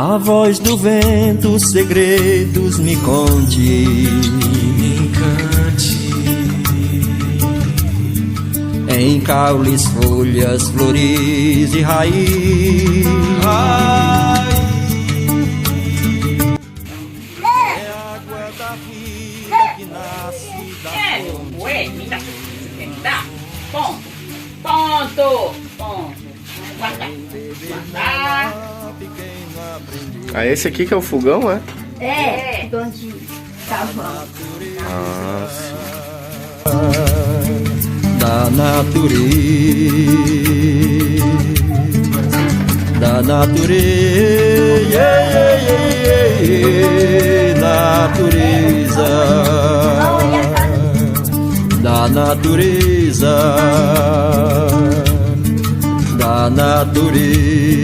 A voz do vento, segredos me conte, me encante. Em caules, folhas, flores e raiz. É a água da vida que nasce da Ponto. Ponto. Ponto. Guardar. Ah, esse aqui que é o fogão, é? É, onde estava. Da natureza, da natureza, natureza, da natureza, da natureza.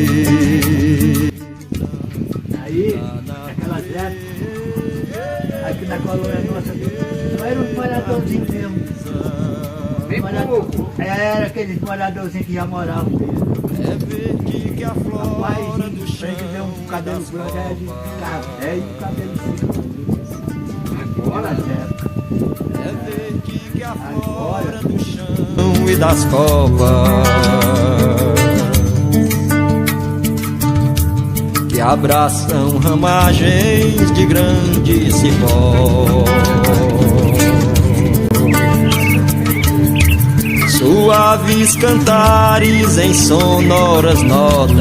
Aí, naquela época, aqui na colônia nossa, não era um moradorzinho mesmo. Era aqueles moradorzinhos que já moravam mesmo. Rapaz, pra gente ver um cabelo branco, era de café e um cabelo seco. Agora, agora do chão e das copas que abraçam ramagens de grande cipó. Suaves cantares em sonoras notas,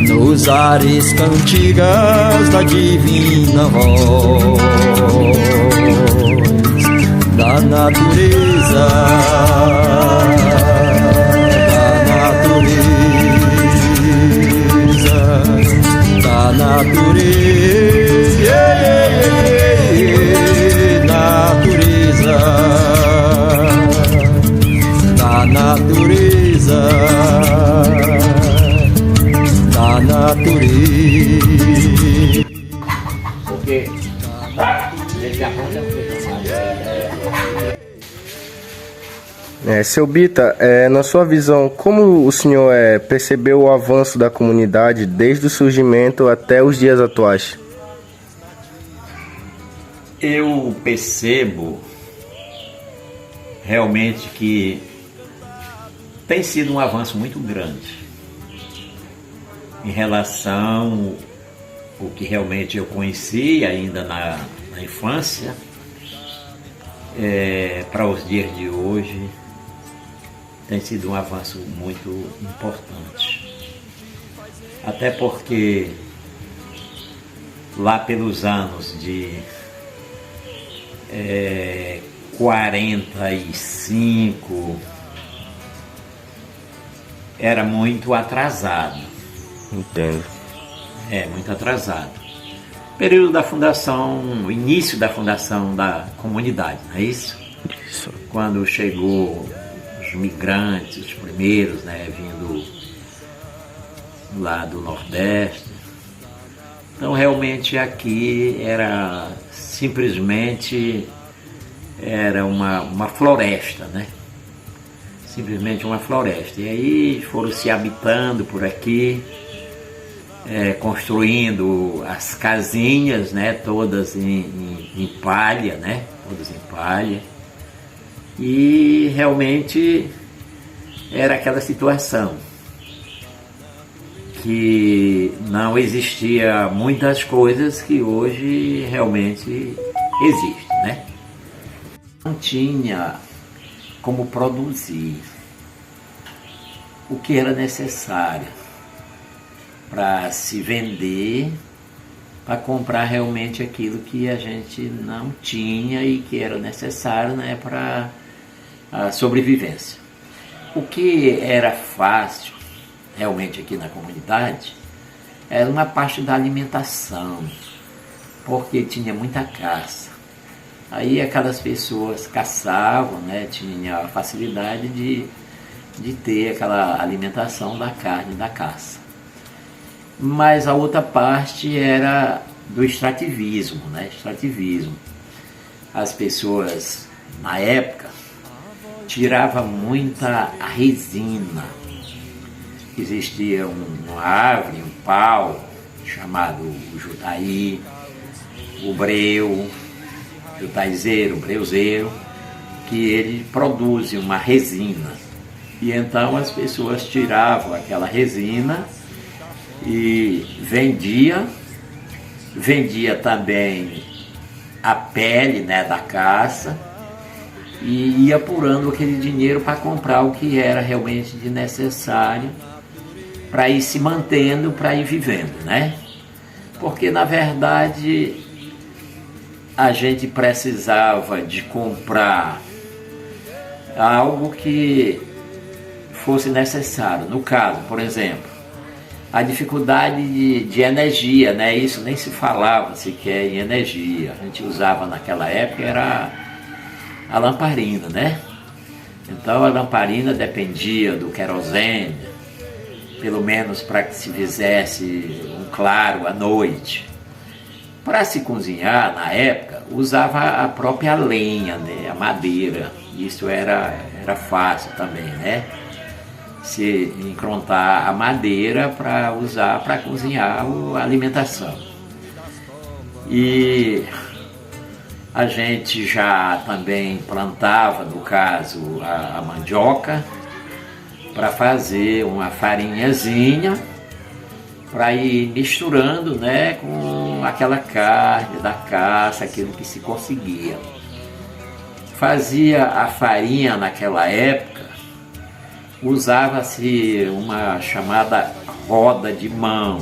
nos ares cantigas da divina voz da natureza, da natureza, da natureza, natureza, da natureza, da natureza. Porque Seu Bita, na sua visão, como o senhor percebeu o avanço da comunidade desde o surgimento até os dias atuais? Eu percebo realmente que tem sido um avanço muito grande em relação ao que realmente eu conheci ainda na infância, para os dias de hoje. Tem sido um avanço muito importante. Até porque lá pelos anos de 45 era muito atrasado. Entendo. Muito atrasado. Período da fundação, o início da fundação da comunidade, não é isso? Isso. Quando chegou os migrantes, os primeiros, vindo lá do Nordeste. Então realmente aqui era simplesmente uma floresta, simplesmente uma floresta. E aí foram se habitando por aqui, construindo as casinhas, todas em palha, todas em palha. E realmente era aquela situação que não existia muitas coisas que hoje realmente existem, Não tinha como produzir o que era necessário para se vender, para comprar realmente aquilo que a gente não tinha e que era necessário, para a sobrevivência. O que era fácil realmente aqui na comunidade era uma parte da alimentação, porque tinha muita caça. Aí aquelas pessoas caçavam, tinha a facilidade de ter aquela alimentação da carne da caça. Mas a outra parte era do extrativismo, extrativismo. As pessoas, na época, tiravam muita a existia uma árvore, um pau, chamado jutaí, o breu, jutaizeiro, breuzeiro, que ele produz uma resina. E então as pessoas tiravam aquela resina e vendia também a pele, né, da caça, e ia apurando aquele dinheiro para comprar o que era realmente de necessário para ir se mantendo, para ir vivendo, né? Porque na verdade a gente precisava de comprar algo que fosse necessário. No caso, por exemplo, a dificuldade de energia, né? Isso nem se falava sequer em energia. A gente usava naquela época era a lamparina, né? Então a lamparina dependia do querosene, pelo menos para que se fizesse um claro à noite. Para se cozinhar, na época, usava a própria lenha, né? A madeira. Isso era fácil também, né? Se encontrar a madeira para usar para cozinhar a alimentação. E a gente já também plantava, no caso, a mandioca, para fazer uma farinhazinha, para ir misturando, né, com aquela carne da caça, aquilo que se conseguia. Fazia a farinha naquela época, usava-se uma chamada roda de mão,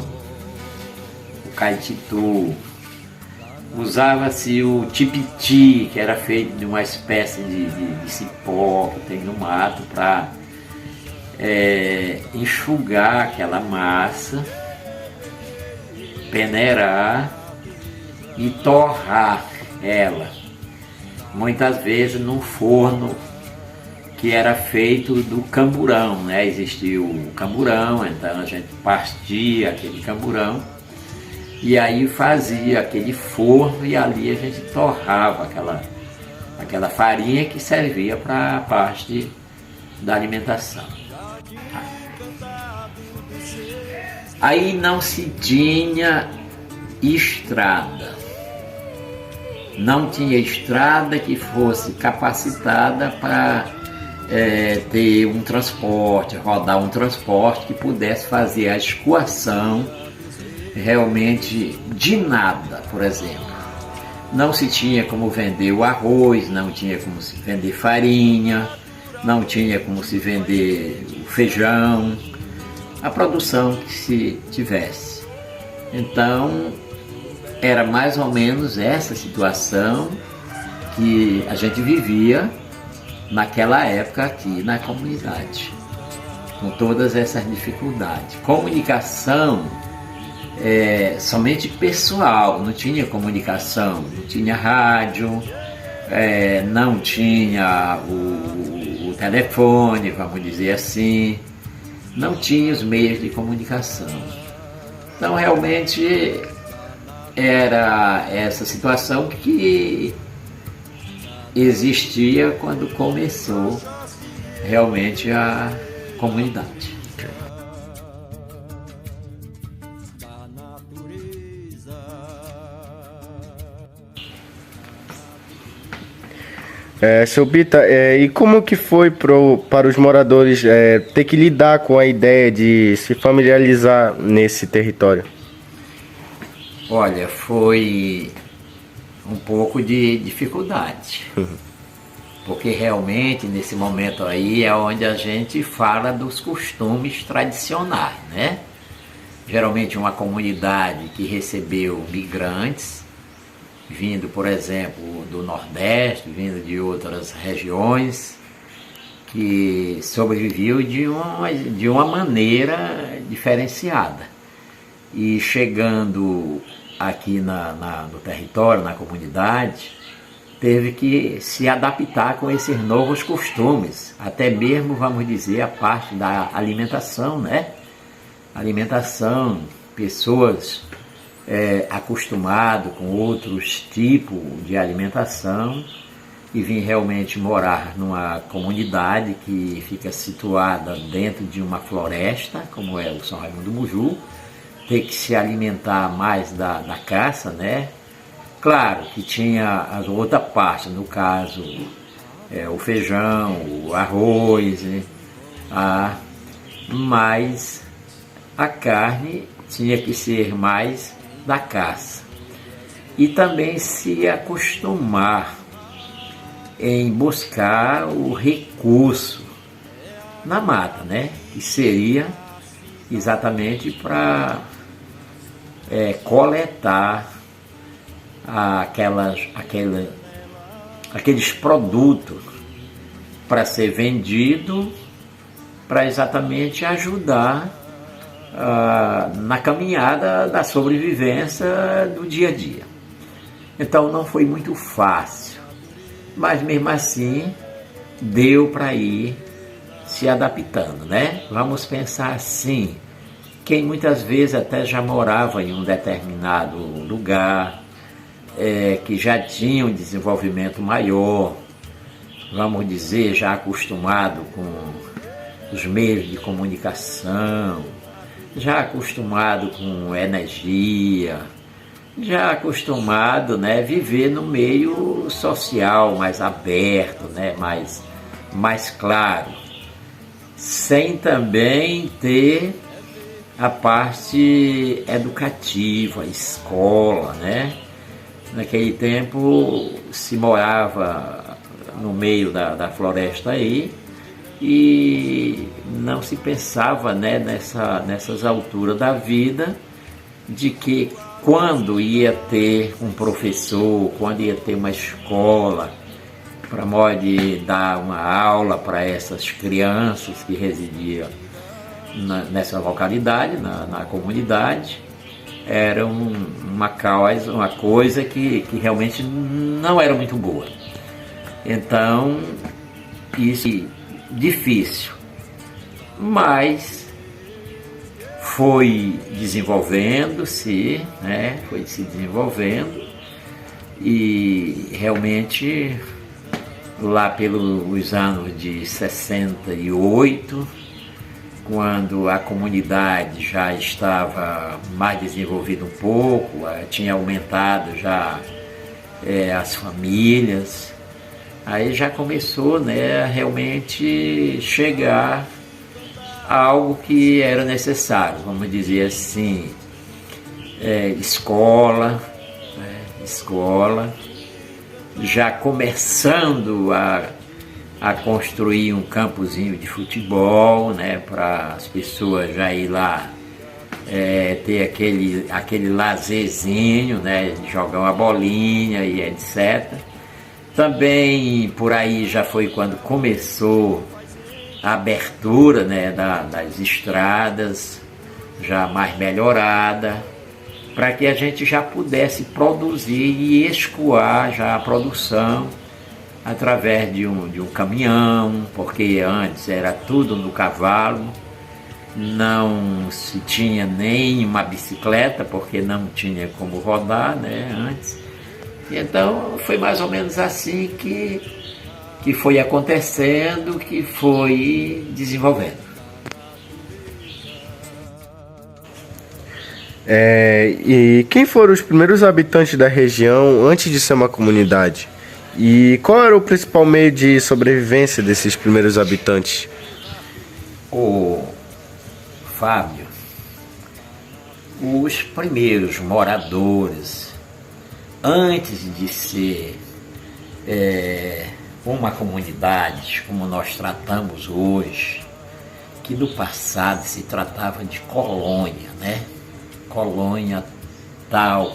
o caititu, usava-se o tipiti, que era feito de uma espécie de cipó que tem no mato, para enxugar aquela massa, peneirar e torrar ela, muitas vezes num forno que era feito do camburão, né? Existia o camburão, então a gente partia aquele camburão e aí fazia aquele forno e ali a gente torrava aquela farinha que servia para a parte da alimentação. Aí não se tinha estrada. Não tinha estrada que fosse capacitada para ter um transporte, rodar um transporte que pudesse fazer a escoação realmente de nada, por exemplo. Não se tinha como vender o arroz, não tinha como se vender farinha, não tinha como se vender o feijão, a produção que se tivesse. Então, era mais ou menos essa situação que a gente vivia naquela época aqui na comunidade, com todas essas dificuldades. Comunicação somente pessoal, não tinha comunicação, não tinha rádio, não tinha o telefone, vamos dizer assim, não tinha os meios de comunicação. Então realmente era essa situação que existia quando começou realmente a comunidade. Seu Bita, e como que foi para os moradores ter que lidar com a ideia de se familiarizar nesse território? Olha, foi um pouco de dificuldade, porque realmente nesse momento aí é onde a gente fala dos costumes tradicionais, né? Geralmente uma comunidade que recebeu migrantes, vindo, por exemplo, do Nordeste, vindo de outras regiões, que sobreviveu de uma maneira diferenciada. E chegando aqui no território, na comunidade, teve que se adaptar com esses novos costumes, até mesmo, vamos dizer, a parte da alimentação, né? Alimentação, pessoas acostumadas com outros tipos de alimentação, e vim realmente morar numa comunidade que fica situada dentro de uma floresta, como é o São Raimundo do Muju, ter que se alimentar mais da caça, né? Claro que tinha a outra parte, no caso, o feijão, o arroz, né? Mas a carne tinha que ser mais da caça. E também se acostumar em buscar o recurso na mata, né? Que seria exatamente para coletar aqueles produtos para ser vendido, para exatamente ajudar na caminhada da sobrevivência do dia a dia. Então não foi muito fácil, mas mesmo assim deu para ir se adaptando, né? Vamos pensar assim, quem muitas vezes até já morava em um determinado lugar, que já tinha um desenvolvimento maior, vamos dizer, já acostumado com os meios de comunicação, já acostumado com energia, já acostumado, né, viver no meio social mais aberto, né, mais claro, sem também ter a parte educativa, a escola, né? Naquele tempo se morava no meio da floresta aí e não se pensava, né, nessas alturas da vida de que quando ia ter um professor, quando ia ter uma escola para modo de dar uma aula para essas crianças que residiam nessa localidade, na comunidade, era uma coisa que realmente não era muito boa. Então, isso difícil, mas foi desenvolvendo-se, né? Foi se desenvolvendo e realmente lá pelos anos de 68, quando a comunidade já estava mais desenvolvida um pouco, tinha aumentado já as famílias, aí já começou, né, a realmente chegar a algo que era necessário, vamos dizer assim, escola, já começando a construir um campozinho de futebol, né, para as pessoas já ir lá ter aquele lazerzinho, né, de jogar uma bolinha e etc. Também por aí já foi quando começou a abertura, né, das estradas, já mais melhorada, para que a gente já pudesse produzir e escoar já a produção através de um caminhão, porque antes era tudo no cavalo, não se tinha nem uma bicicleta, porque não tinha como rodar, né, antes. Então foi mais ou menos assim que foi acontecendo, que foi desenvolvendo. E quem foram os primeiros habitantes da região antes de ser uma comunidade? E qual era o principal meio de sobrevivência desses primeiros habitantes? Ô Fábio, os primeiros moradores, antes de ser uma comunidade como nós tratamos hoje, que no passado se tratava de colônia, né? Colônia tal,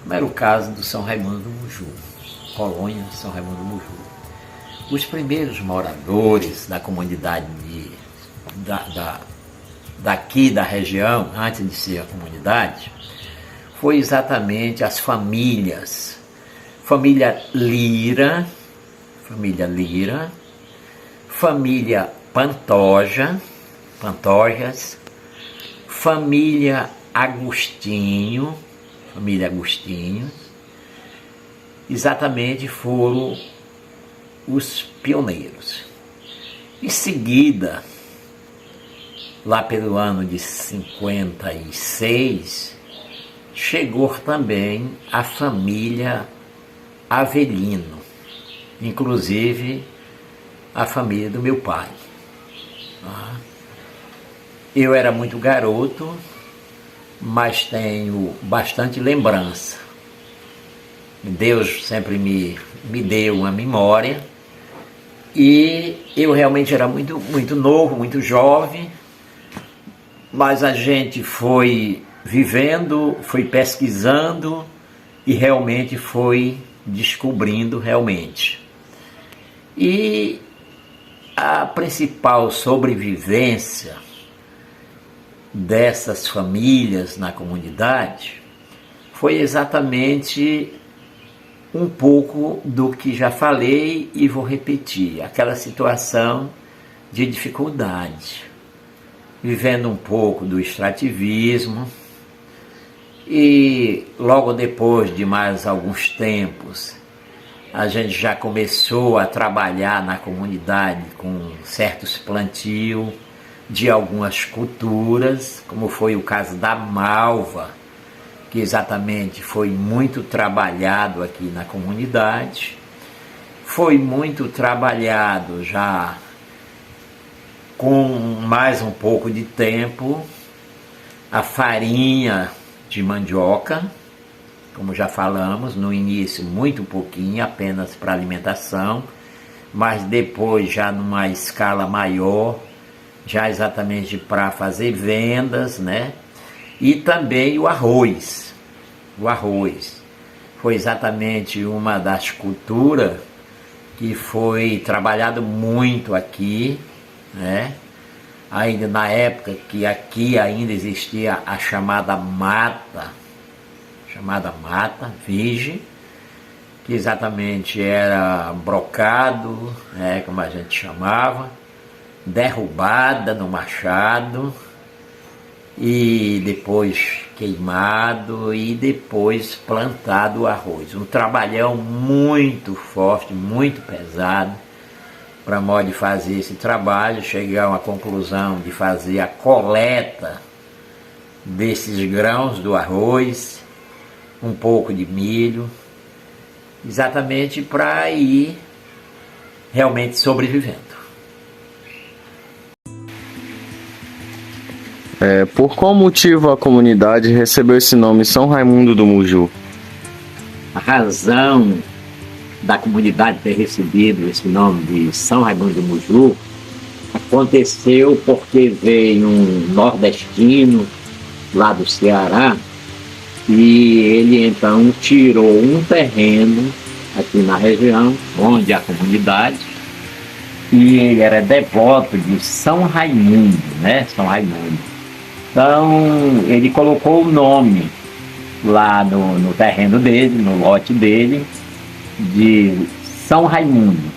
como era o caso do São Raimundo do Muju, colônia de São Raimundo do Muju. Os primeiros moradores da comunidade daqui da região, antes de ser a comunidade, foi exatamente as famílias. Família Lira, família Pantojas, família Agostinho, exatamente foram os pioneiros. Em seguida, lá pelo ano de 56, chegou também a família Avelino, inclusive a família do meu pai. Eu era muito garoto, mas tenho bastante lembrança. Deus sempre me deu uma memória, e eu realmente era muito novo, muito jovem, mas a gente foi vivendo, foi pesquisando e realmente foi descobrindo realmente. E a principal sobrevivência dessas famílias na comunidade foi exatamente um pouco do que já falei e vou repetir, aquela situação de dificuldade, vivendo um pouco do extrativismo, e logo depois de mais alguns tempos a gente já começou a trabalhar na comunidade com certos plantios de algumas culturas, como foi o caso da malva, que exatamente foi muito trabalhado aqui na comunidade. Foi muito trabalhado já com mais um pouco de tempo a farinha de mandioca, como já falamos, no início muito pouquinho, apenas para alimentação, mas depois já numa escala maior, já exatamente para fazer vendas, né? E também o arroz. O arroz foi exatamente uma das culturas que foi trabalhado muito aqui, né? Ainda na época que aqui ainda existia a chamada mata virgem, que exatamente era brocado, né, como a gente chamava, derrubada no machado, e depois queimado, e depois plantado o arroz. Um trabalhão muito forte, muito pesado, para modo de fazer esse trabalho, chegar a uma conclusão de fazer a coleta desses grãos do arroz, um pouco de milho, exatamente para ir realmente sobrevivendo. Por qual motivo a comunidade recebeu esse nome São Raimundo do Muju? A razão da comunidade ter recebido esse nome de São Raimundo do Muju aconteceu porque veio um nordestino lá do Ceará, e ele então tirou um terreno aqui na região, onde a comunidade, e ele era devoto de São Raimundo, né? São Raimundo. Então ele colocou o nome lá no terreno dele, no lote dele, de São Raimundo.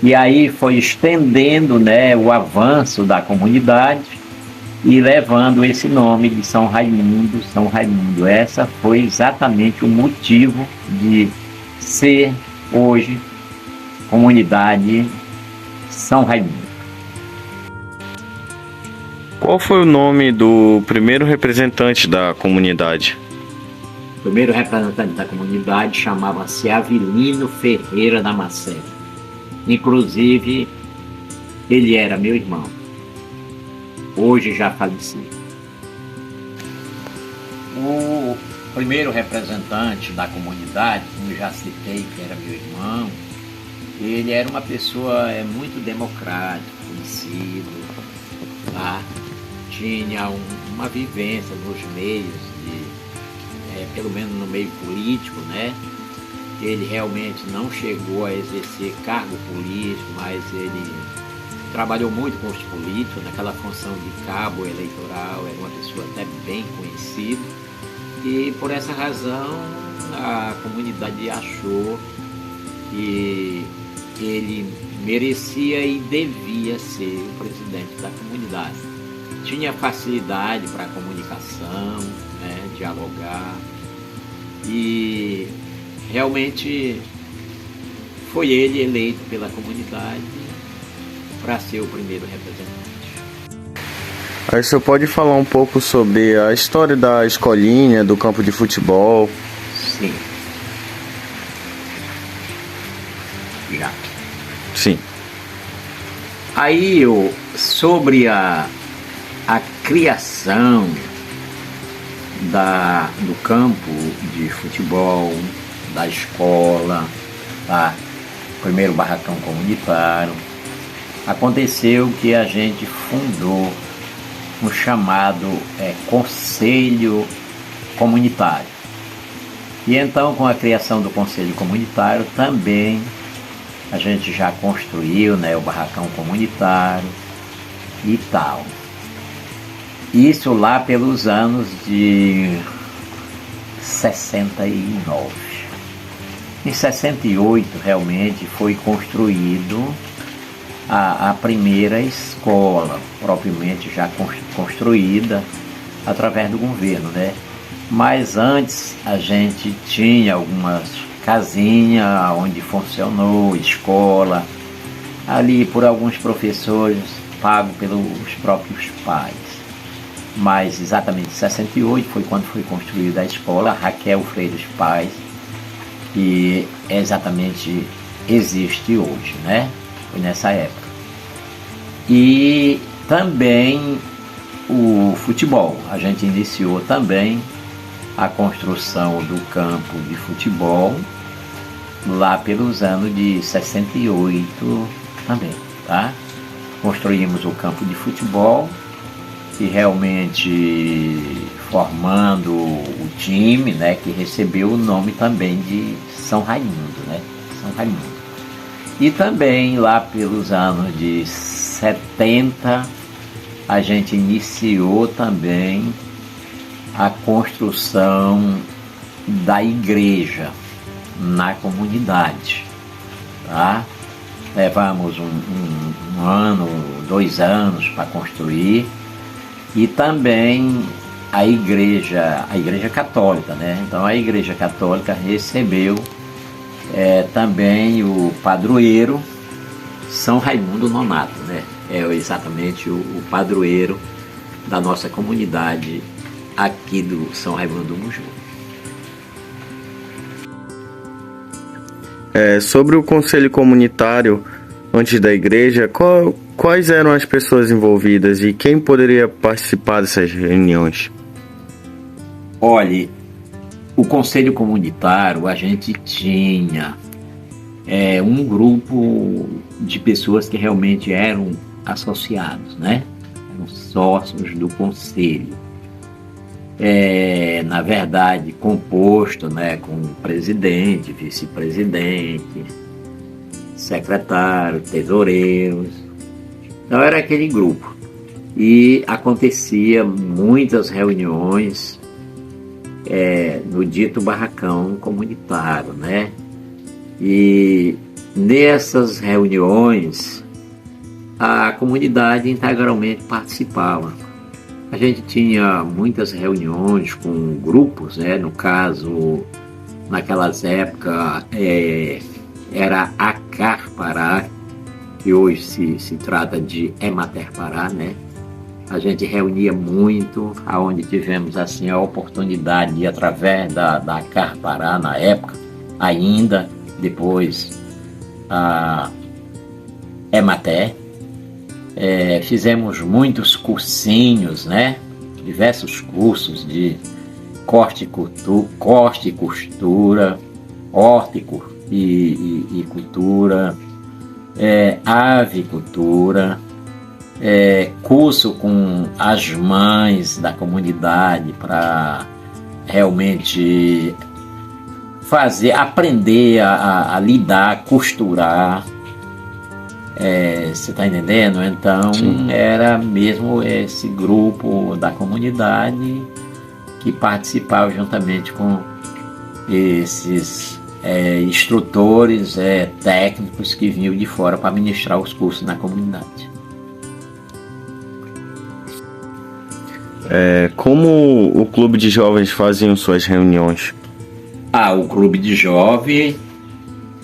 E aí foi estendendo, né, o avanço da comunidade e levando esse nome de São Raimundo, São Raimundo. Essa foi exatamente o motivo de ser hoje comunidade São Raimundo. Qual foi o nome do primeiro representante da comunidade? O primeiro representante da comunidade chamava-se Avelino Ferreira da Macé. Inclusive, ele era meu irmão, hoje já falecido. O primeiro representante da comunidade, como já citei, que era meu irmão, ele era uma pessoa muito democrática, conhecido, tá? Tinha uma vivência nos meios, pelo menos no meio político, né? Ele realmente não chegou a exercer cargo político, mas ele trabalhou muito com os políticos, naquela função de cabo eleitoral, era uma pessoa até bem conhecida, e por essa razão a comunidade achou que ele merecia e devia ser o presidente da comunidade. Tinha facilidade para a comunicação, né, dialogar, e realmente foi ele eleito pela comunidade para ser o primeiro representante. Aí o senhor pode falar um pouco sobre a história da escolinha, do campo de futebol? Sim. Já. Sim. Aí, sobre a criação do campo de futebol, da escola, tá? Primeiro barracão comunitário, aconteceu que a gente fundou um chamado Conselho Comunitário. E então, com a criação do Conselho Comunitário, também a gente já construiu, né, o barracão comunitário e tal. Isso lá pelos anos de 69. Em 68, realmente, foi construído a primeira escola, propriamente já construída através do governo, né? Mas antes a gente tinha algumas casinhas onde funcionou, escola, ali por alguns professores, pago pelos próprios pais. Mas exatamente em 68 foi quando foi construída a escola Raquel Freire Paz, que exatamente existe hoje, né? Foi nessa época. E também o futebol. A gente iniciou também a construção do campo de futebol lá pelos anos de 68 também, tá? Construímos o campo de futebol e realmente formando o time, né, que recebeu o nome também de São Raimundo, né? São Raimundo. E também lá pelos anos de 70 a gente iniciou também a construção da igreja na comunidade, tá? Levamos um ano, 2 anos para construir, e também a igreja católica, né? Então a igreja católica recebeu também o padroeiro São Raimundo Nonato, né? É exatamente o padroeiro da nossa comunidade aqui do São Raimundo do Muju. Sobre o conselho comunitário antes da igreja, quais eram as pessoas envolvidas e quem poderia participar dessas reuniões? Olhe, o conselho comunitário, a gente tinha um grupo de pessoas que realmente eram associados, né? Eram sócios do conselho. Na verdade, composto, né, com presidente, vice-presidente, secretário, tesoureiros. Então era aquele grupo. E acontecia muitas reuniões no dito barracão comunitário, né? E nessas reuniões a comunidade integralmente participava. A gente tinha muitas reuniões com grupos, né? No caso, naquelas épocas era ACAR Pará, que hoje se trata de Emater Pará, né? A gente reunia muito, aonde tivemos assim a oportunidade de, através da ACAR Pará na época, ainda depois a Emater, fizemos muitos cursinhos, né? Diversos cursos de corte e costura, horticultura e cultura, avicultura, curso com as mães da comunidade para realmente aprender a lidar, costurar. Você está entendendo? Então, sim, era mesmo esse grupo da comunidade que participava juntamente com esses instrutores técnicos que vinham de fora para ministrar os cursos na comunidade. Como o clube de jovens faziam suas reuniões? o clube de jovem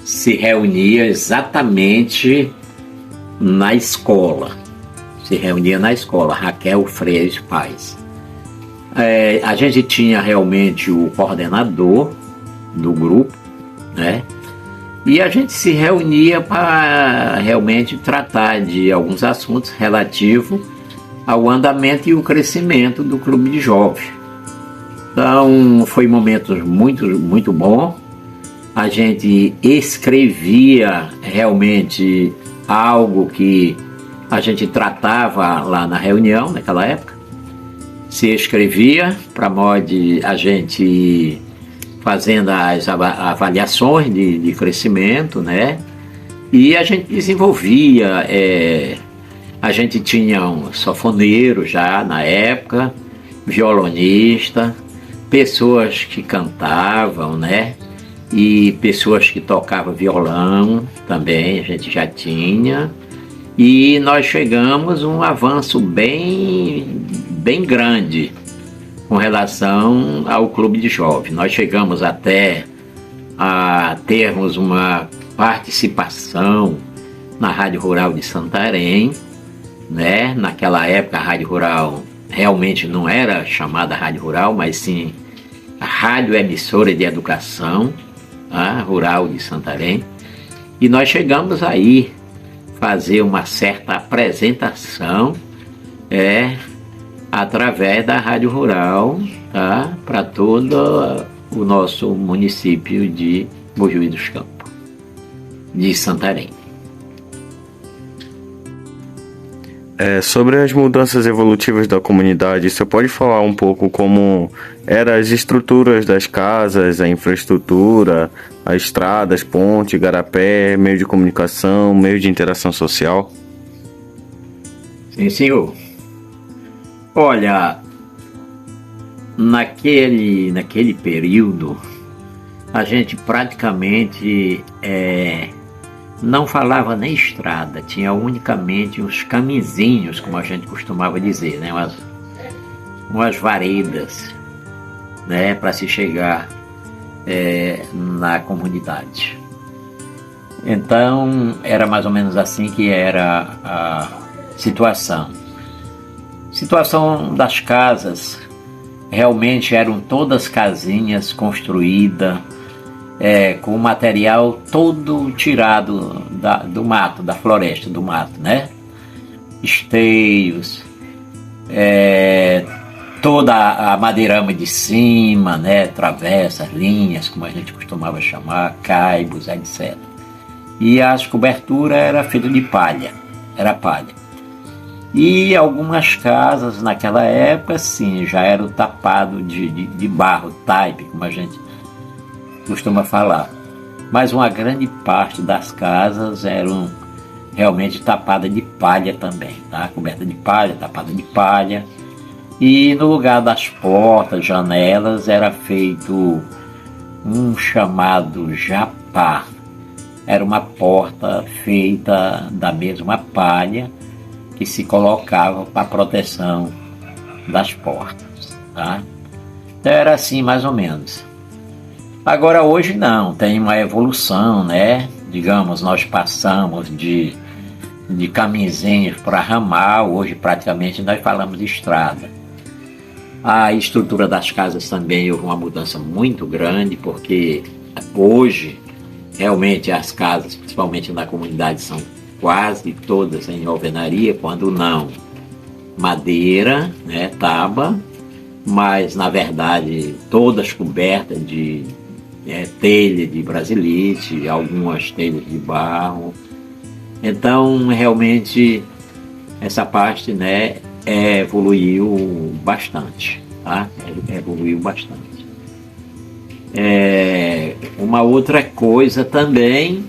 se reunia exatamente na escola. Se reunia na escola, Raquel Freire Paz. A gente tinha realmente o coordenador do grupo, né? E a gente se reunia para realmente tratar de alguns assuntos relativos ao andamento e o crescimento do clube de jovem. Então, foi momentos muito bom. A gente escrevia realmente algo que a gente tratava lá na reunião, naquela época. Se escrevia para modo de a gente fazendo as avaliações de crescimento, né? E a gente desenvolvia, a gente tinha um sanfoneiro já na época, violonista, pessoas que cantavam, né? E pessoas que tocavam violão também, a gente já tinha. E nós chegamos a um avanço bem grande com relação ao clube de jovens. Nós chegamos até a termos uma participação na Rádio Rural de Santarém, né? Naquela época a Rádio Rural realmente não era chamada Rádio Rural, mas sim a Rádio Emissora de Educação, a Rural de Santarém. E nós chegamos aí fazer uma certa apresentação através da Rádio Rural, tá? Para todo o nosso município de Mojuí dos Campos, de Santarém. Sobre as mudanças evolutivas da comunidade, você pode falar um pouco como eram as estruturas das casas, a infraestrutura, as estradas, ponte, igarapé, meio de comunicação, meio de interação social? Sim, senhor. Olha, naquele período, a gente praticamente não falava nem estrada, tinha unicamente uns caminzinhos, como a gente costumava dizer, né? umas varedas, né? Para se chegar na comunidade. Então, era mais ou menos assim que era a situação. Situação das casas, realmente eram todas casinhas construídas, com o material todo tirado do mato, da floresta, do mato, né? Esteios, toda a madeirama de cima, né? Travessas, linhas, como a gente costumava chamar, caibos, etc. E as coberturas eram feitas de palha, era palha. E algumas casas naquela época, sim, já eram tapadas de barro, taipe, como a gente costuma falar. Mas uma grande parte das casas eram realmente tapadas de palha também, tá? Coberta de palha, tapada de palha. E no lugar das portas, janelas, era feito um chamado japá. Era uma porta feita da mesma palha que se colocava para proteção das portas, tá? Então era assim mais ou menos. Agora hoje não, tem uma evolução, né? Digamos, nós passamos de caminzinhos para ramal, hoje praticamente nós falamos de estrada. A estrutura das casas também houve uma mudança muito grande, porque hoje realmente as casas, principalmente na comunidade, são quase todas em alvenaria, quando não madeira, né, tábua, mas na verdade todas cobertas de telha de brasilite, algumas telhas de barro. Então realmente essa parte, né, evoluiu bastante, tá? Evoluiu bastante. Uma outra coisa também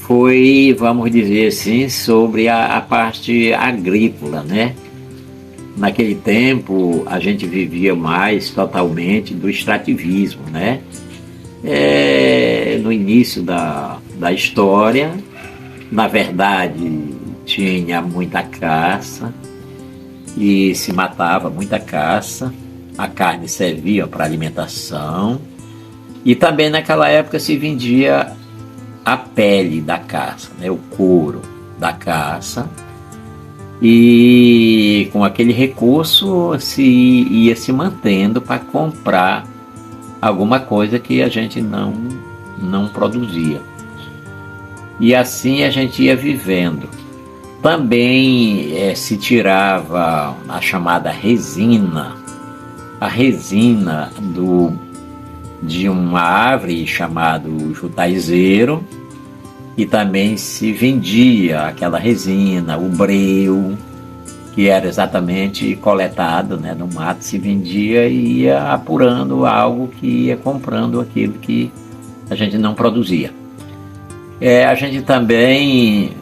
foi, vamos dizer assim, sobre a parte agrícola, né? Naquele tempo a gente vivia mais totalmente do extrativismo, né? No início da história, na verdade, tinha muita caça e se matava muita caça, a carne servia para alimentação, E também naquela época se vendia a pele da caça, né, o couro da caça, e com aquele recurso se ia se mantendo para comprar alguma coisa que a gente não produzia. E assim a gente ia vivendo. Também se tirava a chamada resina, a resina de uma árvore chamada jutaizeiro, e também se vendia aquela resina, o breu, que era exatamente coletado, né, no mato, se vendia e ia apurando algo que ia comprando aquilo que a gente não produzia. A gente também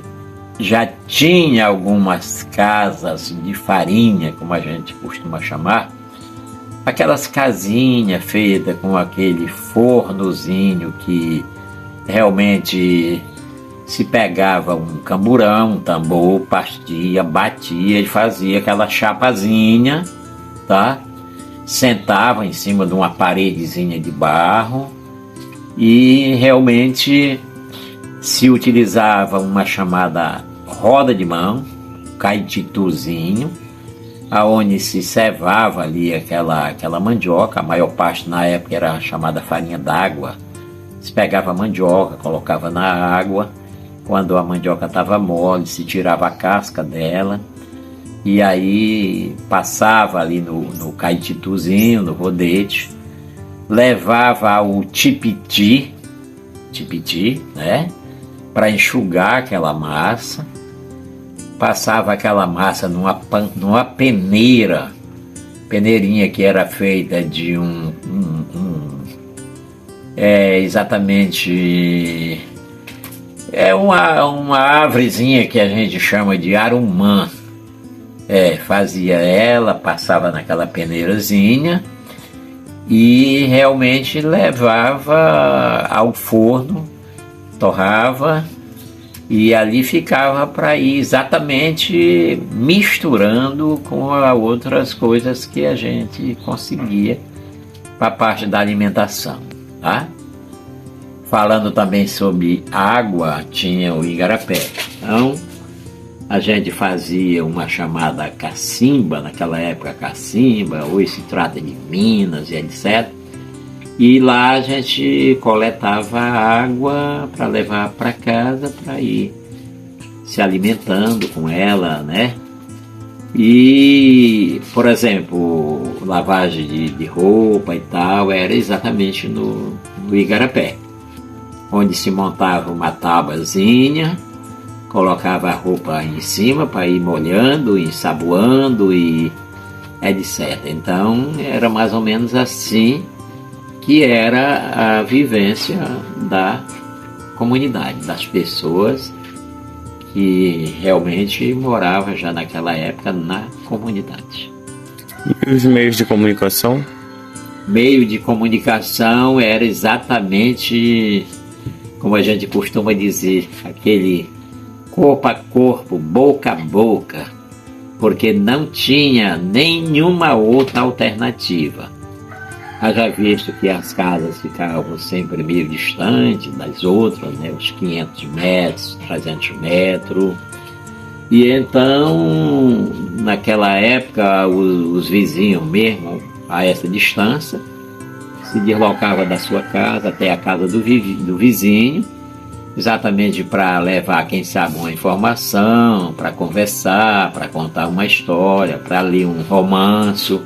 já tinha algumas casas de farinha, como a gente costuma chamar, aquelas casinhas feitas com aquele fornozinho que realmente se pegava um camburão, um tambor, pastia, batia e fazia aquela chapazinha, tá? Sentava em cima de uma paredezinha de barro e realmente se utilizava uma chamada roda de mão, caetituzinho, aonde se cevava ali aquela mandioca. A maior parte na época era chamada farinha d'água. Se pegava a mandioca, colocava na água, quando a mandioca estava mole, se tirava a casca dela, e aí passava ali no caetituzinho, no rodete, levava o tipiti, né, para enxugar aquela massa, passava aquela massa numa peneirinha que era feita de exatamente uma árvorezinha que a gente chama de arumã. Fazia ela, passava naquela peneirazinha e realmente levava ao forno, torrava, e ali ficava para ir exatamente misturando com outras coisas que a gente conseguia para a parte da alimentação, tá? Falando também sobre água, tinha o igarapé. Então, a gente fazia uma chamada cacimba, naquela época cacimba, hoje se trata de Minas e etc. E lá a gente coletava água para levar para casa, para ir se alimentando com ela, né? E, por exemplo, lavagem de roupa e tal, era exatamente no igarapé, onde se montava uma tabuazinha, colocava a roupa em cima para ir molhando, ensaboando e etc. Então, era mais ou menos assim que era a vivência da comunidade, das pessoas que realmente moravam já naquela época na comunidade. E os meios de comunicação? Meio de comunicação era exatamente, como a gente costuma dizer, aquele corpo a corpo, boca a boca, porque não tinha nenhuma outra alternativa. Haja visto que as casas ficavam sempre meio distantes das outras, né? Uns 500 metros, 300 metros. E então, naquela época, os vizinhos mesmo, a essa distância, se deslocavam da sua casa até a casa do vizinho, exatamente para levar, quem sabe, uma informação, para conversar, para contar uma história, para ler um romance.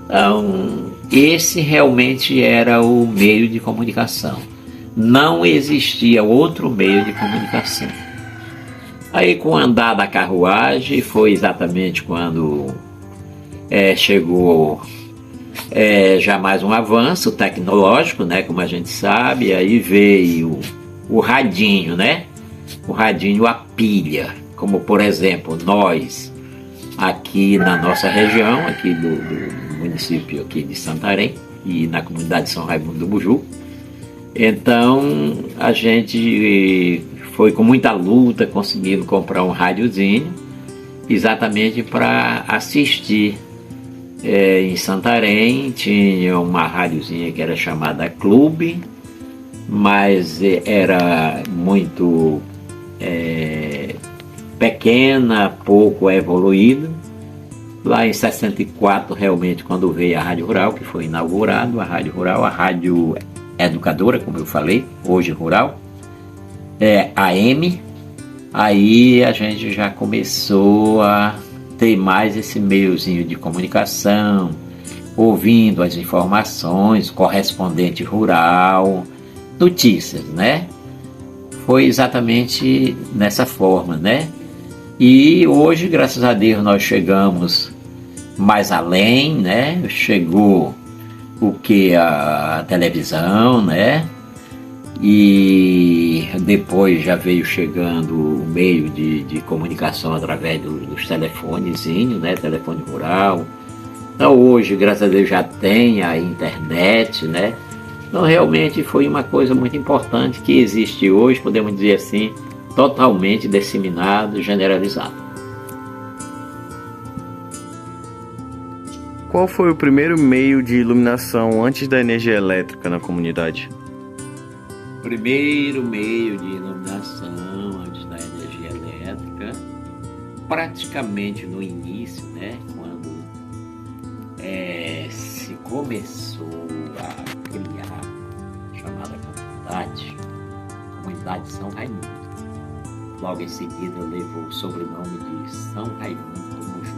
Então, esse realmente era o meio de comunicação. Não existia outro meio de comunicação. Aí, com o andar da carruagem, foi exatamente quando chegou já mais um avanço tecnológico, né, como a gente sabe. Aí veio o radinho, né? O radinho a pilha, como por exemplo nós aqui na nossa região, aqui do município aqui de Santarém e na comunidade de São Raimundo do Buju. Então a gente foi com muita luta conseguindo comprar um rádiozinho, exatamente para assistir Em Santarém tinha uma rádiozinha que era chamada Clube, mas era muito pequena, pouco evoluída. Lá em 64, realmente, quando veio a Rádio Rural, que foi inaugurado, a Rádio Rural, a Rádio Educadora, como eu falei, hoje Rural, AM, aí a gente já começou a ter mais esse meiozinho de comunicação, ouvindo as informações, correspondente rural, notícias, né? Foi exatamente nessa forma, né? E hoje, graças a Deus, nós chegamos mais além, né? Chegou o que? A televisão, né? E depois já veio chegando o meio de comunicação através dos telefonezinhos, né? Telefone rural. Então hoje, graças a Deus, já tem a internet, né? Então realmente foi uma coisa muito importante que existe hoje, podemos dizer assim, totalmente disseminado, generalizado. Qual foi o primeiro meio de iluminação antes da energia elétrica na comunidade? Primeiro meio de iluminação antes da energia elétrica, praticamente no início, né, quando se começou a criar a chamada comunidade São Raimundo. Logo em seguida levou o sobrenome de São Raimundo do Muju.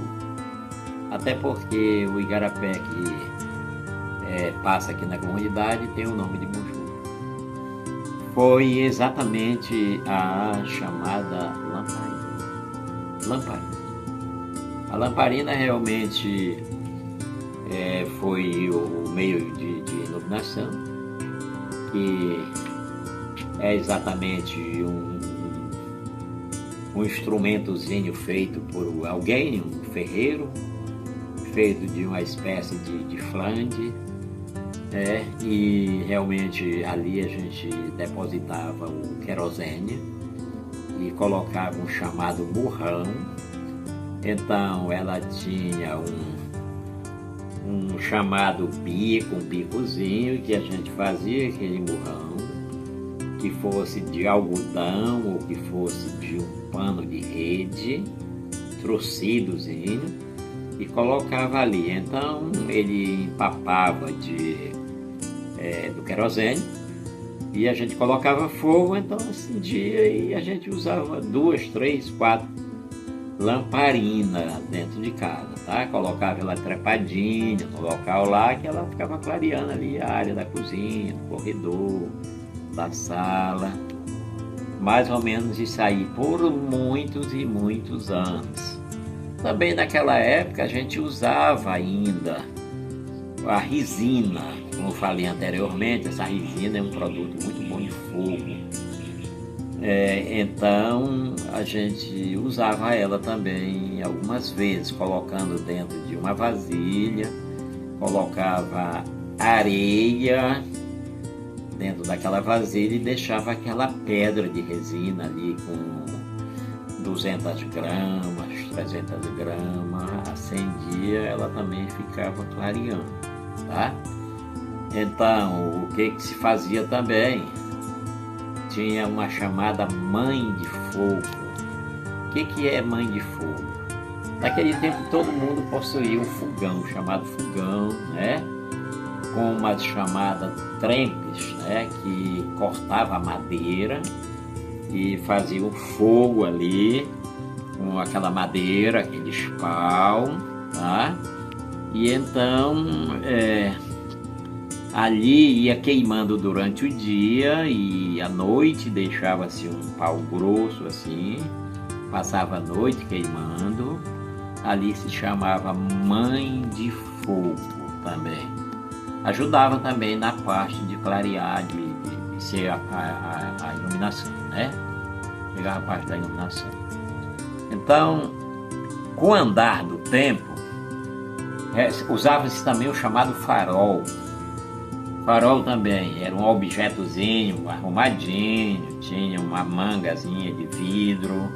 Até porque o igarapé que passa aqui na comunidade tem o nome de Muju. Foi exatamente a chamada lamparina. A lamparina realmente foi o meio de iluminação, que é exatamente um instrumentozinho feito por alguém, um ferreiro, feito de uma espécie de flange, e realmente ali a gente depositava o querosene e colocava um chamado murrão. Então ela tinha um chamado bico, um bicozinho, que a gente fazia aquele murrão, que fosse de algodão ou que fosse de um pano de rede, trocidozinho, e colocava ali. Então ele empapava do querosene e a gente colocava fogo, então acendia e a gente usava 2, 3, 4 lamparinas dentro de casa, tá? Colocava ela trepadinha no local lá, que ela ficava clareando ali a área da cozinha, do corredor, da sala. Mais ou menos isso aí por muitos e muitos anos. Também naquela época a gente usava ainda a resina, como eu falei anteriormente. Essa resina é um produto muito bom de fogo. Então a gente usava ela também algumas vezes, colocando dentro de uma vasilha, colocava areia dentro daquela vasilha e deixava aquela pedra de resina ali com 200 gramas, 300 gramas, acendia, ela também ficava clareando, tá? Então, o que se fazia também? Tinha uma chamada mãe de fogo. O que é mãe de fogo? Naquele tempo todo mundo possuía um fogão, chamado fogão, né? Com uma chamada trempes, né? Que cortava a madeira e fazia o fogo ali com aquela madeira, aquele pau, tá? E então ali ia queimando durante o dia e à noite deixava-se um pau grosso assim, passava a noite queimando. Ali se chamava mãe de fogo também. Ajudava também na parte de clarear, de ser a iluminação, né? Chegava a parte da iluminação. Então, com o andar do tempo, usava-se também o chamado farol. Farol também era um objetozinho arrumadinho, tinha uma mangazinha de vidro,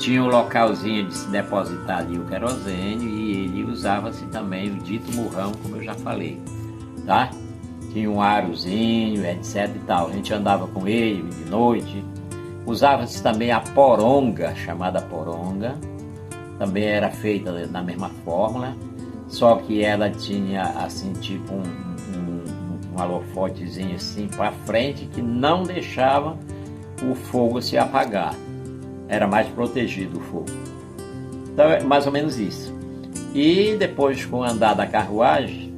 tinha um localzinho de se depositar ali o querosene e ele usava-se também o dito murrão, como eu já falei, tá? Tinha um arozinho, etc e tal. A gente andava com ele de noite. Usava-se também a poronga, chamada poronga. Também era feita da mesma fórmula, só que ela tinha assim, tipo um holofotezinho assim para frente que não deixava o fogo se apagar. Era mais protegido o fogo. Então é mais ou menos isso. E depois, com o andar da carruagem,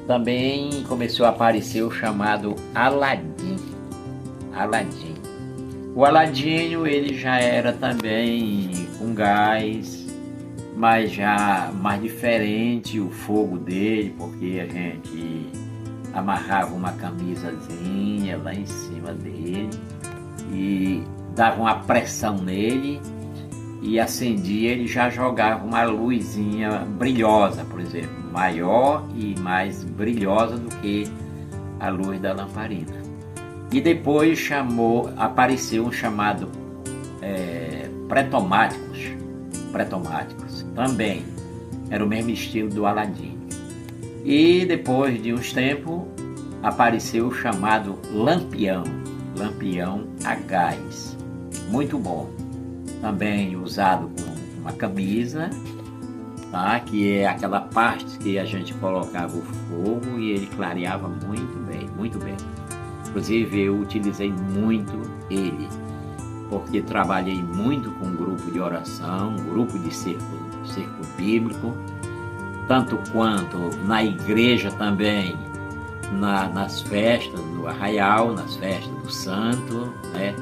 também começou a aparecer o chamado Aladim. Aladim. O Aladinho, ele já era também com gás, mas já mais diferente o fogo dele, porque a gente amarrava uma camisazinha lá em cima dele e dava uma pressão nele e acendia, ele já jogava uma luzinha brilhosa, por exemplo, maior e mais brilhosa do que a luz da lamparina. E depois apareceu um chamado pretomáticos, também era o mesmo estilo do Aladim. E depois de uns tempos apareceu o chamado lampião a gás, muito bom, também usado com uma camisa, tá? Que é aquela parte que a gente colocava o fogo e ele clareava muito bem, muito bem. Inclusive eu utilizei muito ele, porque trabalhei muito com um grupo de oração, um grupo de cerco bíblico, tanto quanto na igreja também, nas festas do arraial, nas festas do santo, né?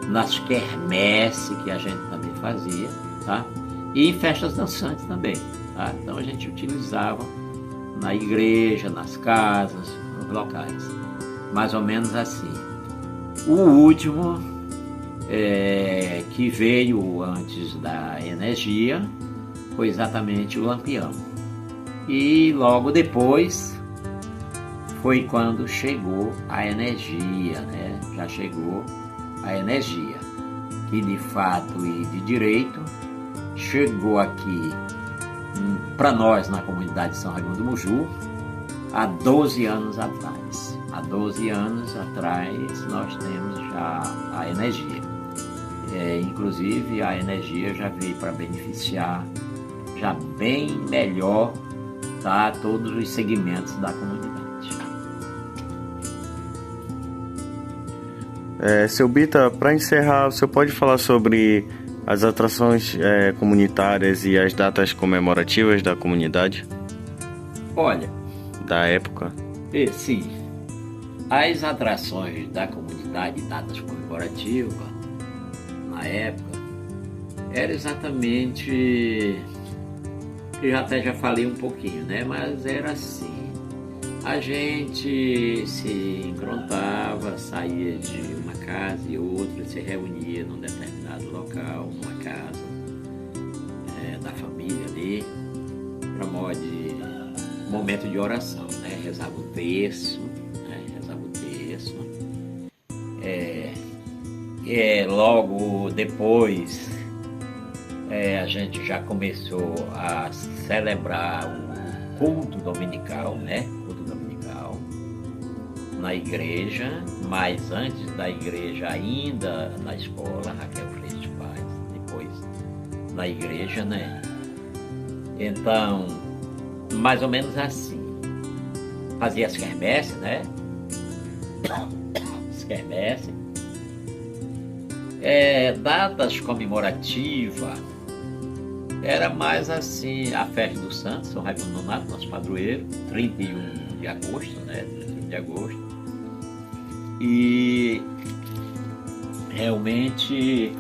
Nas quermesses que a gente também fazia, tá? E em festas dançantes também, tá? Então a gente utilizava na igreja, nas casas, nos locais, mais ou menos assim. O último que veio antes da energia foi exatamente o lampião. E logo depois foi quando chegou a energia, né? Já chegou a energia, que de fato e de direito chegou aqui para nós na comunidade de São Raimundo do Muju há 12 anos atrás. Há 12 anos atrás nós temos já a energia. Inclusive a energia já veio para beneficiar já bem melhor, tá, todos os segmentos da comunidade. Seu Bita, para encerrar, o senhor pode falar sobre as atrações comunitárias e as datas comemorativas da comunidade? Olha, da época? Sim. As atrações da comunidade, datas comemorativas, na época, era exatamente, eu até já falei um pouquinho, né? Mas era assim. A gente se encontrava, saía de uma casa e outra, se reunia num determinado local, numa casa da família ali, para momento de oração, né? Rezava o terço, logo depois a gente já começou a celebrar o culto dominical, né? Na igreja, mas antes da igreja ainda na escola, Raquel Freire de Paz, depois na igreja, né? Então, mais ou menos assim, fazia as quermesses, né? As quermesses. Datas comemorativas, era mais assim, a festa do Santo, São Raimundo Nonato, nosso padroeiro, 31 de agosto, né? 31 de agosto. E realmente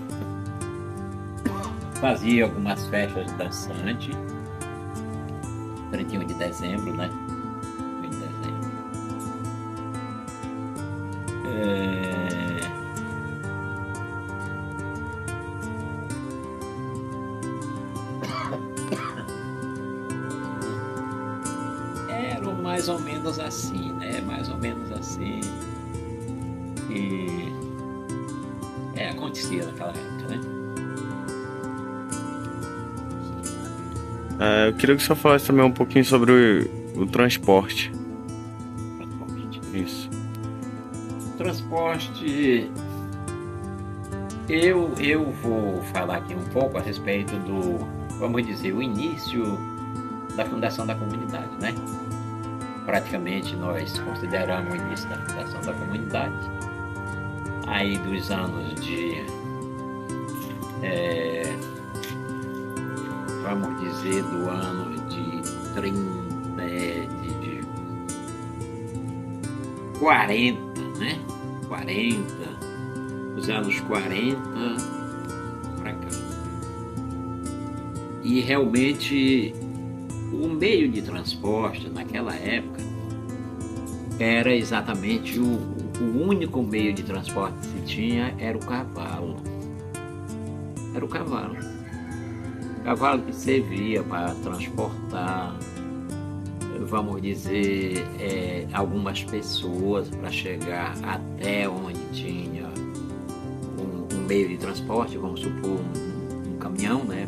fazia algumas festas dançantes, 31 de dezembro, né? 31 de dezembro. Era mais ou menos assim, né? Mais ou menos assim. E acontecia naquela época, né? Eu queria que o senhor falasse também um pouquinho sobre o transporte. Isso. Transporte, eu vou falar aqui um pouco a respeito do, vamos dizer, o início da fundação da comunidade, né? Praticamente nós consideramos o início da fundação da comunidade aí dos anos de, vamos dizer, do ano de 40, né? 40, os anos 40 para cá. E realmente o meio de transporte naquela época era exatamente o único meio de transporte que se tinha era o cavalo. Era o cavalo. O cavalo que servia para transportar, vamos dizer, algumas pessoas para chegar até onde tinha um meio de transporte, vamos supor um caminhão, né?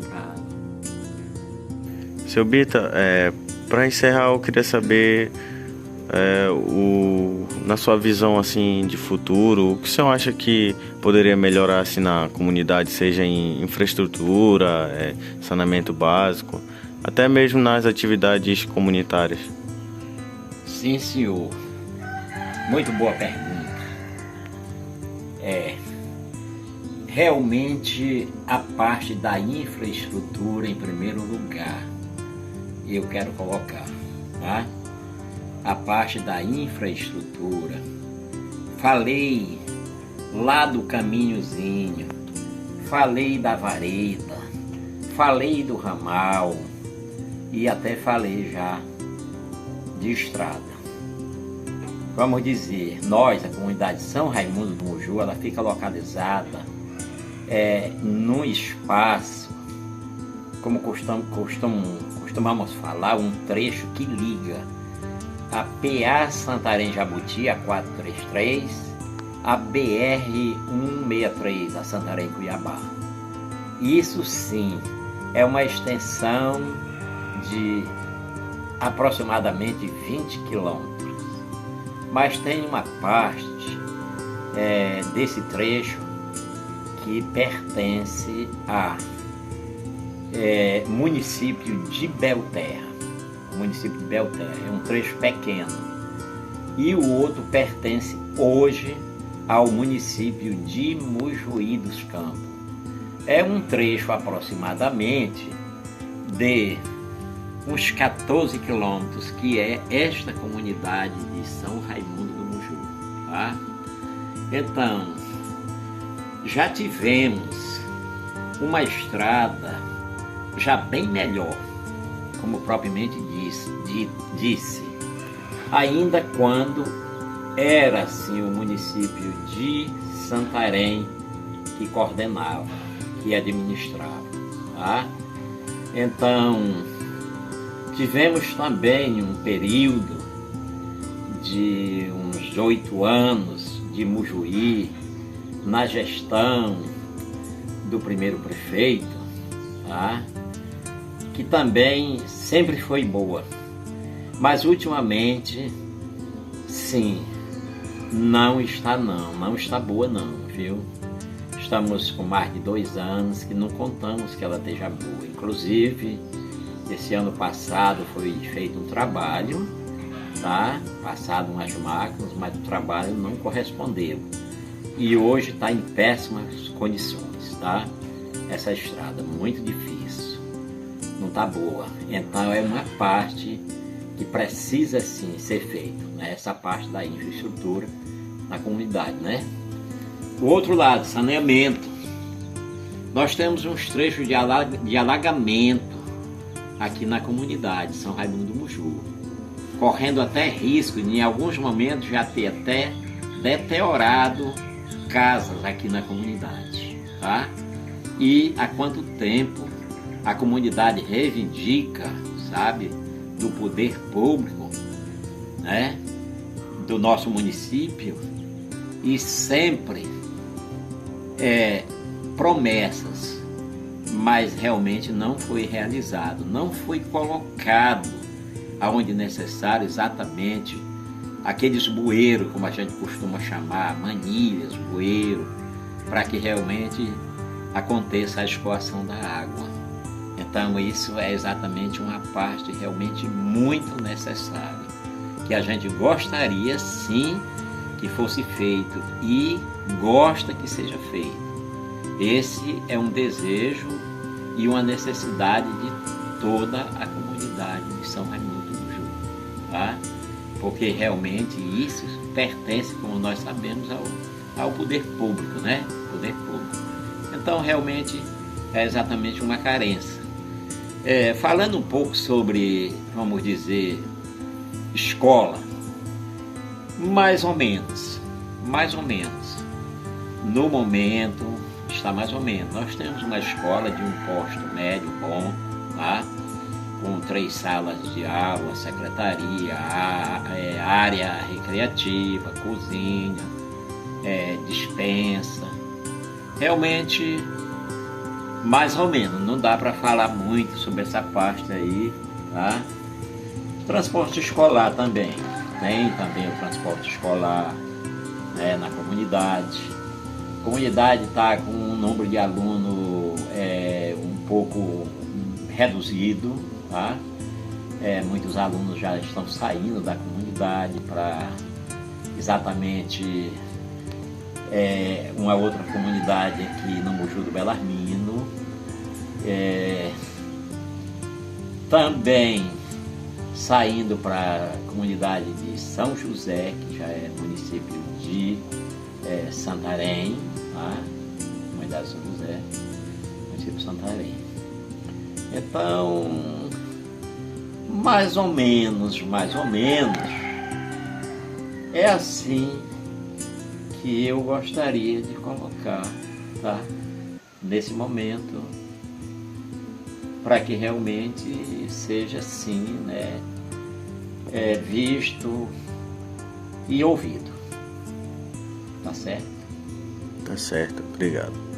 Seu Bita, para encerrar, eu queria saber, na sua visão assim de futuro, o que o senhor acha que poderia melhorar assim, na comunidade, seja em infraestrutura, saneamento básico, até mesmo nas atividades comunitárias? Sim, senhor. Muito boa pergunta. Realmente a parte da infraestrutura em primeiro lugar, eu quero colocar, tá? A parte da infraestrutura. Falei lá do caminhozinho, falei da vareta, falei do ramal e até falei já de estrada. Vamos dizer, nós, a comunidade São Raimundo do Muju, ela fica localizada num espaço, como costumamos falar, um trecho que liga a PA Santarém Jabuti, a 433, a BR 163, a Santarém Cuiabá. Isso sim é uma extensão de aproximadamente 20 quilômetros, mas tem uma parte desse trecho que pertence a município de Belterra. O município de Belterra é um trecho pequeno e o outro pertence hoje ao município de Mojuí dos Campos. É um trecho aproximadamente de uns 14 quilômetros, que é esta comunidade de São Raimundo do Muju, tá? Então, já tivemos uma estrada já bem melhor, como propriamente disse, ainda quando era assim o município de Santarém que coordenava, que administrava, tá? Então, tivemos também um período de uns 8 anos de Mujuí na gestão do primeiro prefeito, tá? Que também sempre foi boa, mas ultimamente, sim, não está boa não, viu? Estamos com mais de 2 anos que não contamos que ela esteja boa. Inclusive, esse ano passado foi feito um trabalho, tá? Passado umas máquinas, mas o trabalho não correspondeu. E hoje está em péssimas condições, tá? Essa estrada, muito difícil, não está boa. Então é uma parte que precisa sim ser feita, né? Essa parte da infraestrutura na comunidade, né? O outro lado, saneamento. Nós temos uns trechos de alagamento aqui na comunidade São Raimundo do Muju, correndo até risco de, em alguns momentos, já ter até deteriorado casas aqui na comunidade, tá? E há quanto tempo a comunidade reivindica, sabe, do poder público, né, do nosso município, e sempre promessas mas realmente não foi realizado, não foi colocado aonde necessário exatamente aqueles bueiros, como a gente costuma chamar, manilhas, bueiro, para que realmente aconteça a escoação da água. Então isso é exatamente uma parte realmente muito necessária, que a gente gostaria sim que fosse feito e gosta que seja feito. Esse é um desejo e uma necessidade de toda a comunidade de São Raimundo do Juruá, tá? Porque realmente isso pertence, como nós sabemos, ao poder público, né? Poder público. Então realmente é exatamente uma carência. Falando um pouco sobre, vamos dizer, escola, mais ou menos. No momento está mais ou menos. Nós temos uma escola de um posto médio bom, tá? Com 3 salas de aula, secretaria, área recreativa, cozinha, despensa. Realmente, mais ou menos, não dá para falar muito sobre essa parte aí, tá? Transporte escolar também, tem também o transporte escolar, né, na comunidade. A comunidade está com um número de alunos um pouco reduzido, tá? Muitos alunos já estão saindo da comunidade para exatamente uma outra comunidade aqui no Moju do Belarmino. Também saindo para a comunidade de São José, que já é município de Santarém, tá? Comunidade de São José, município de Santarém. Então, mais ou menos, é assim que eu gostaria de colocar, tá? Nesse momento, para que realmente seja assim, né? Visto e ouvido. Tá certo? Tá certo, obrigado.